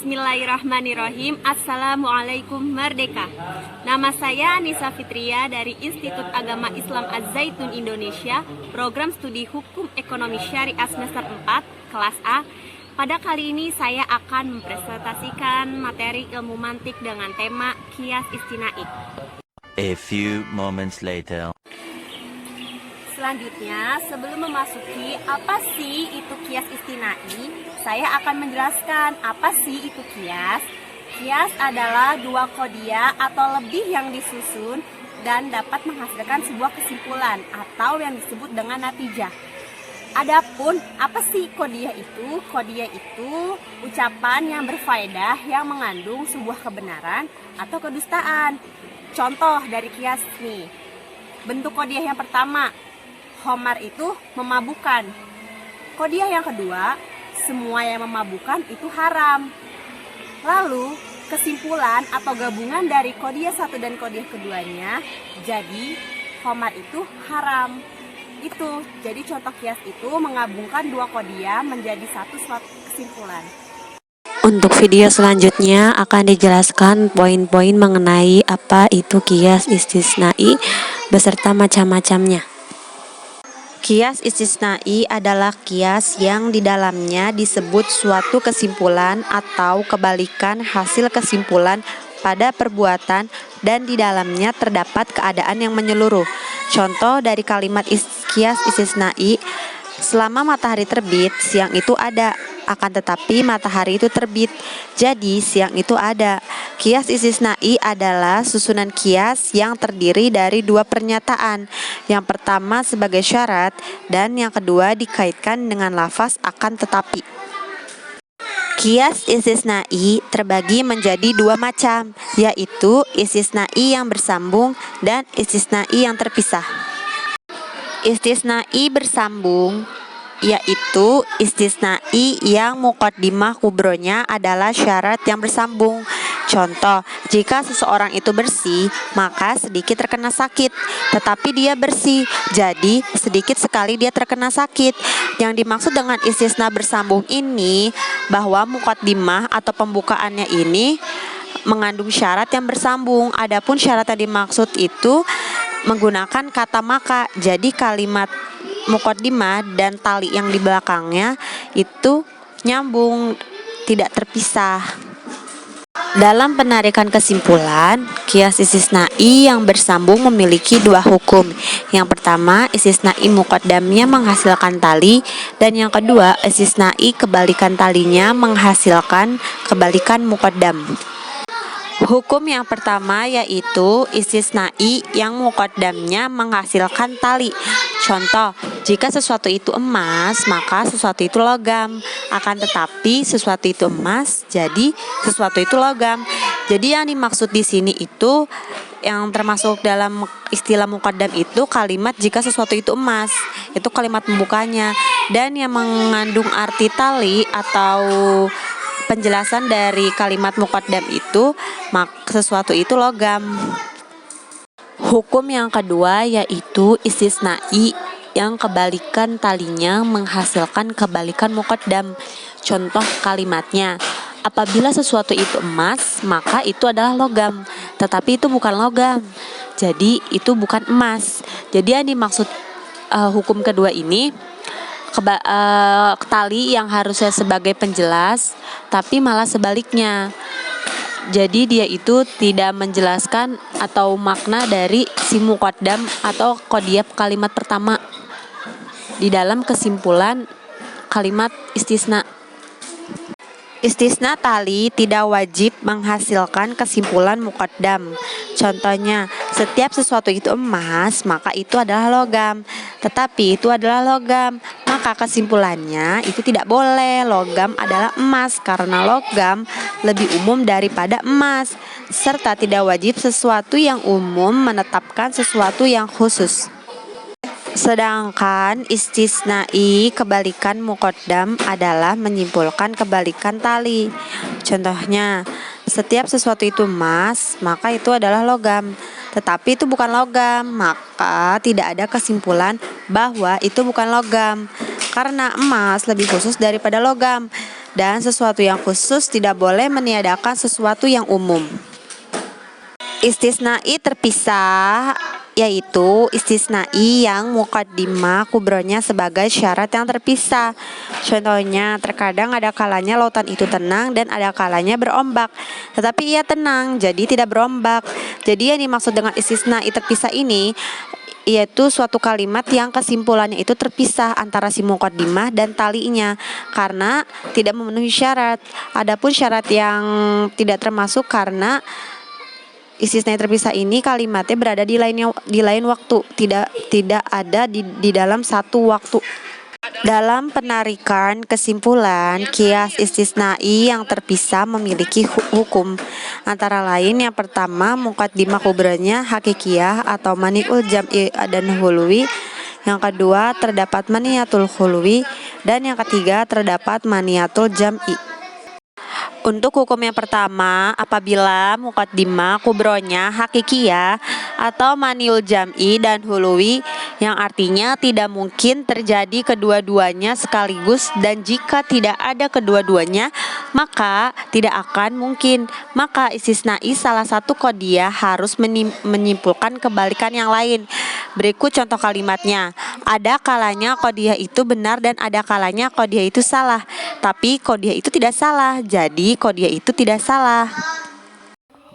Bismillahirrahmanirrahim. Assalamualaikum Merdeka. Nama saya Nisa Fitria dari Institut Agama Islam Az-Zaitun Indonesia, Program Studi Hukum Ekonomi Syariah semester 4, kelas A. Pada kali ini saya akan mempresentasikan materi ilmu mantik dengan tema Qiyas Istinai. A few moments later. Selanjutnya, sebelum memasuki apa sih itu Qiyas Istinai, saya akan menjelaskan apa sih itu Qiyas. Qiyas adalah dua qadhiyah atau lebih yang disusun dan dapat menghasilkan sebuah kesimpulan atau yang disebut dengan natijah. Adapun apa sih qadhiyah itu? Qadhiyah itu ucapan yang berfaedah yang mengandung sebuah kebenaran atau kedustaan. Contoh dari Qiyas nih. Bentuk qadhiyah yang pertama, Homar itu memabukkan. Qadhiyah yang kedua, semua yang memabukkan itu haram. Lalu, kesimpulan atau gabungan dari qadhiyah satu dan qadhiyah keduanya, jadi Homar itu haram. Itu, jadi contoh qiyas itu menggabungkan dua qadhiyah menjadi satu kesimpulan. Untuk video selanjutnya akan dijelaskan poin-poin mengenai apa itu qiyas istisnai beserta macam-macamnya. Qiyas istisnai adalah qiyas yang di dalamnya disebut suatu kesimpulan atau kebalikan hasil kesimpulan pada perbuatan dan di dalamnya terdapat keadaan yang menyeluruh. Contoh dari kalimat qiyas istisnai, selama matahari terbit, siang itu ada, akan tetapi matahari itu terbit, jadi siang itu ada. Qiyas istisnai adalah susunan qiyas yang terdiri dari dua pernyataan. Yang pertama sebagai syarat dan yang kedua dikaitkan dengan lafaz akan tetapi. Qiyas istisnai terbagi menjadi dua macam, yaitu istisnai yang bersambung dan istisnai yang terpisah. Istisnai bersambung yaitu istisnai yang muqaddimah kubronya adalah syarat yang bersambung. Contoh, jika seseorang itu bersih, maka sedikit terkena sakit, tetapi dia bersih, jadi sedikit sekali dia terkena sakit. Yang dimaksud dengan istisna bersambung ini, bahwa muqaddimah atau pembukaannya ini mengandung syarat yang bersambung. Adapun syarat yang dimaksud itu menggunakan kata maka, jadi kalimat muqaddimah dan tali yang di belakangnya itu nyambung, tidak terpisah. Dalam penarikan kesimpulan, qiyas istisnai yang bersambung memiliki dua hukum. Yang pertama, istisnai muqaddamnya menghasilkan tali, dan yang kedua, istisnai kebalikan talinya menghasilkan kebalikan muqaddam. Hukum yang pertama yaitu istisnai yang muqaddamnya menghasilkan tali. Contoh, jika sesuatu itu emas, maka sesuatu itu logam. Akan tetapi sesuatu itu emas, jadi sesuatu itu logam. Jadi yang dimaksud di sini itu yang termasuk dalam istilah muqaddam itu kalimat jika sesuatu itu emas. Itu kalimat pembukanya. Dan yang mengandung arti tali atau penjelasan dari kalimat muqaddam itu sesuatu itu logam. Hukum yang kedua yaitu istisnai yang kebalikan talinya menghasilkan kebalikan muqaddam. Contoh kalimatnya, apabila sesuatu itu emas, maka itu adalah logam, tetapi itu bukan logam, jadi itu bukan emas. Jadi yang dimaksud hukum kedua ini tali yang harusnya sebagai penjelas, tapi malah sebaliknya. Jadi dia itu tidak menjelaskan atau makna dari si muqaddam atau qadhiyah kalimat pertama di dalam kesimpulan kalimat istisna. Istisna tali tidak wajib menghasilkan kesimpulan muqaddam. Contohnya, setiap sesuatu itu emas, maka itu adalah logam. Tetapi itu adalah logam, maka kesimpulannya itu tidak boleh. Logam adalah emas karena logam lebih umum daripada emas. Serta tidak wajib sesuatu yang umum menetapkan sesuatu yang khusus. Sedangkan istisnai kebalikan muqaddam adalah menyimpulkan kebalikan tali. Contohnya, setiap sesuatu itu emas, maka itu adalah logam. Tetapi itu bukan logam, maka tidak ada kesimpulan bahwa itu bukan logam. Karena emas lebih khusus daripada logam. dan sesuatu yang khusus tidak boleh meniadakan sesuatu yang umum. Istisnai terpisah yaitu istisnai yang muqaddimah kubronya sebagai syarat yang terpisah. Contohnya, terkadang ada kalanya lautan itu tenang dan ada kalanya berombak. Tetapi ia tenang, jadi tidak berombak. Jadi yang dimaksud dengan istisnai terpisah ini yaitu suatu kalimat yang kesimpulannya itu terpisah antara si muqaddimah dan talinya karena tidak memenuhi syarat. Adapun syarat yang tidak termasuk karena istisna terpisah ini kalimatnya berada di lain waktu, tidak ada di dalam satu waktu. Dalam penarikan kesimpulan, kias istisnai yang terpisah memiliki hukum. Antara lain yang pertama, muqaddimah kubranya hakikiyah atau mani'ul jam'i dan hulwi. Yang kedua, terdapat maniatul hulwi. Dan yang ketiga, terdapat maniatul jam'i. Untuk hukum yang pertama, apabila muqaddimah kubronya hakikiyah atau maniul jam'i dan huluwi yang artinya tidak mungkin terjadi kedua-duanya sekaligus dan jika tidak ada kedua-duanya maka tidak akan mungkin, maka istisnai salah satu qadiyah harus menyimpulkan kebalikan yang lain. Berikut contoh kalimatnya. Ada kalanya qadiyah itu benar dan ada kalanya qadiyah itu salah. Tapi qadiyah itu tidak salah. Jadi qadiyah itu tidak salah.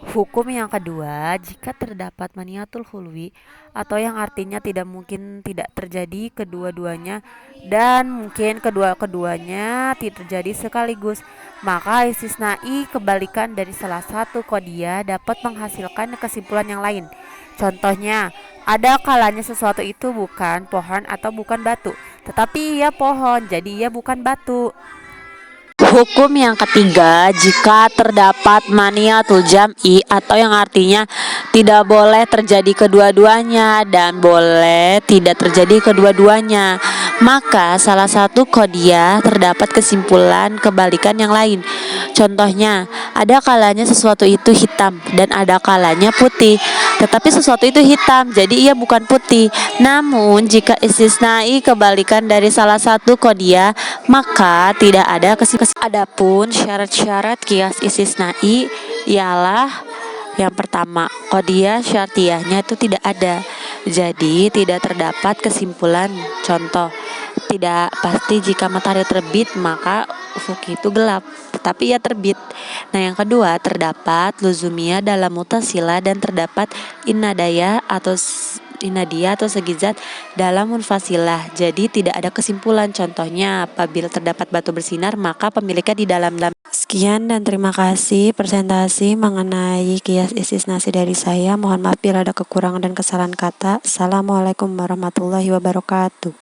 Hukum yang kedua, jika terdapat maniatul hulwi atau yang artinya tidak mungkin tidak terjadi kedua-duanya dan mungkin kedua-keduanya tidak terjadi sekaligus, maka istisnai kebalikan dari salah satu qadiyah dapat menghasilkan kesimpulan yang lain. Contohnya, ada kalanya sesuatu itu bukan pohon atau bukan batu, tetapi ia pohon, jadi ia bukan batu. Hukum yang ketiga, jika terdapat maniatul jam'i atau yang artinya tidak boleh terjadi kedua-duanya dan boleh tidak terjadi kedua-duanya, maka salah satu qadiyah terdapat kesimpulan kebalikan yang lain. Contohnya, ada kalanya sesuatu itu hitam dan ada kalanya putih, tetapi sesuatu itu hitam, jadi ia bukan putih. Namun, jika istisnai kebalikan dari salah satu qadiyah, maka tidak ada kesimpulan. Adapun syarat-syarat kias istisnai ialah yang pertama, qadiyah syartiyahnya itu tidak ada. Jadi tidak terdapat kesimpulan. Contoh, tidak pasti jika matahari terbit maka ufuk itu gelap, tetapi ia terbit. Nah, yang kedua, terdapat luzumiyah dalam mutasila dan terdapat inadaya atau segizat dalam munfasilah. Jadi tidak ada kesimpulan. Contohnya, apabila terdapat batu bersinar maka pemiliknya di dalam. Sekian dan terima kasih presentasi mengenai kias istisnasi dari saya. Mohon maaf bila ada kekurangan dan kesalahan kata. Assalamualaikum warahmatullahi wabarakatuh.